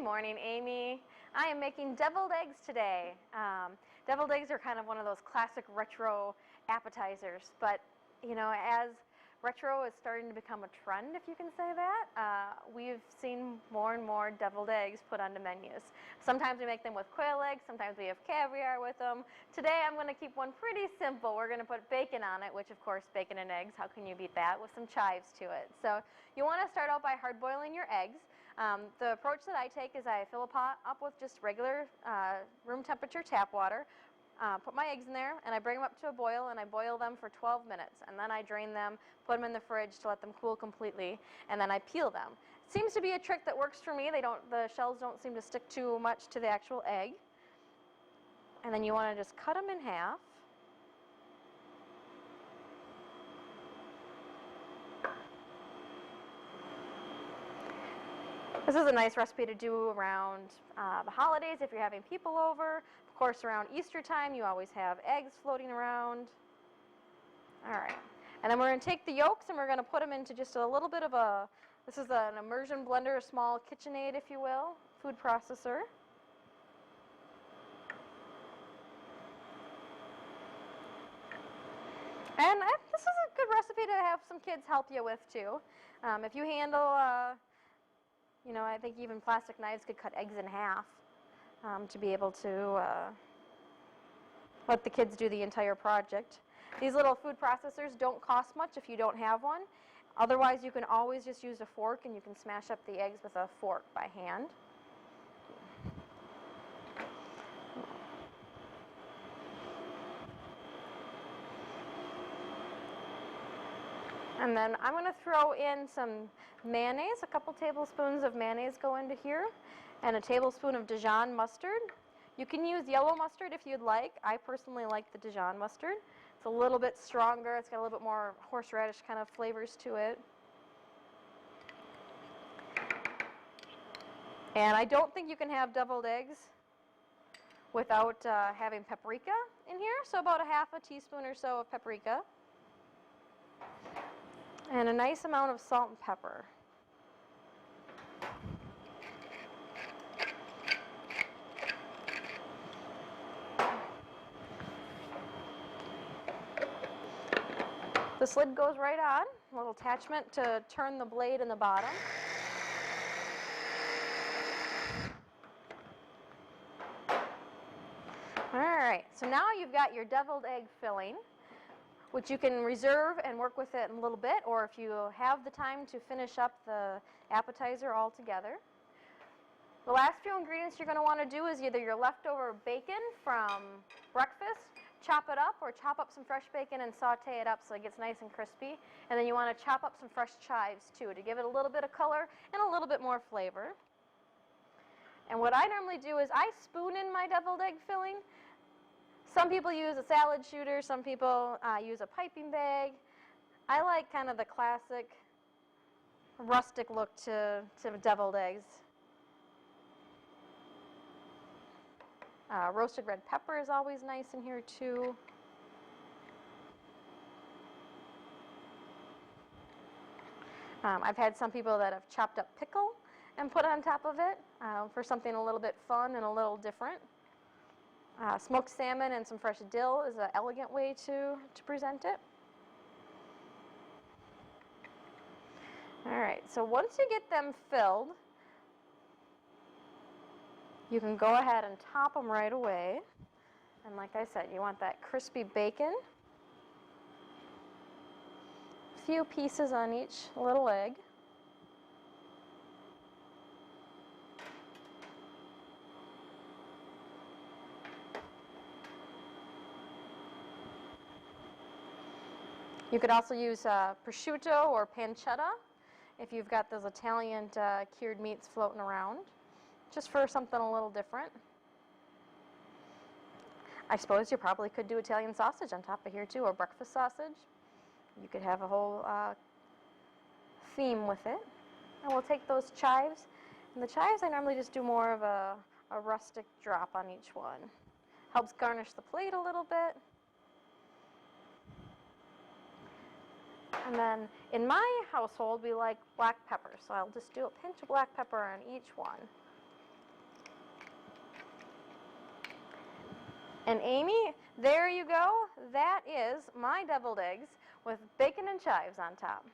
morning, Amy. I am making deviled eggs today. Deviled eggs are kind of one of those classic retro appetizers, but you know, as retro is starting to become a trend, if you can say that, we've seen more and more deviled eggs put onto menus. Sometimes we make them with quail eggs, sometimes we have caviar with them. Today I'm going to keep one pretty simple. We're going to put bacon on it, which of course bacon and eggs, how can you beat that, with some chives to it. So you want to start out by hard boiling your eggs. The approach that I take is I fill a pot up with just regular room temperature tap water, put my eggs in there, and I bring them up to a boil, and I boil them for 12 minutes. And then I drain them, put them in the fridge to let them cool completely, and then I peel them. It seems to be a trick that works for me. The shells don't seem to stick too much to the actual egg. And then you want to just cut them in half. This is a nice recipe to do around the holidays if you're having people over. Of course, around Easter time, you always have eggs floating around. All right. And then we're going to take the yolks and we're going to put them into just a little bit of this is an immersion blender, a small KitchenAid, if you will, food processor. And this is a good recipe to have some kids help you with, too. If you handle you know, I think even plastic knives could cut eggs in half to be able to let the kids do the entire project. These little food processors don't cost much if you don't have one. Otherwise, you can always just use a fork and you can smash up the eggs with a fork by hand. And then I'm going to throw in some mayonnaise. A couple tablespoons of mayonnaise go into here, and a tablespoon of Dijon mustard. You can use yellow mustard if you'd like. I personally like the Dijon mustard. It's a little bit stronger. It's got a little bit more horseradish kind of flavors to it. And I don't think you can have deviled eggs without having paprika in here, so about a half a teaspoon or so of paprika. And a nice amount of salt and pepper. This lid goes right on, a little attachment to turn the blade in the bottom. All right, so now you've got your deviled egg filling, which you can reserve and work with it in a little bit, or if you have the time to finish up the appetizer altogether. The last few ingredients you're going to want to do is either your leftover bacon from breakfast, chop it up, or chop up some fresh bacon and saute it up so it gets nice and crispy. And then you want to chop up some fresh chives too to give it a little bit of color and a little bit more flavor. And what I normally do is I spoon in my deviled egg filling. Some people use a salad shooter, some people use a piping bag. I like kind of the classic rustic look to deviled eggs. Roasted red pepper is always nice in here too. I've had some people that have chopped up pickle and put on top of it for something a little bit fun and a little different. Smoked salmon and some fresh dill is an elegant way to present it. All right, so once you get them filled, you can go ahead and top them right away. And like I said, you want that crispy bacon. A few pieces on each little egg. You could also use prosciutto or pancetta if you've got those Italian cured meats floating around, just for something a little different. I suppose you probably could do Italian sausage on top of here too, or breakfast sausage. You could have a whole theme with it. And we'll take those chives. And the chives, I normally just do more of a rustic drop on each one. Helps garnish the plate a little bit. And then in my household, we like black pepper, so I'll just do a pinch of black pepper on each one. And Amy, there you go. That is my deviled eggs with bacon and chives on top.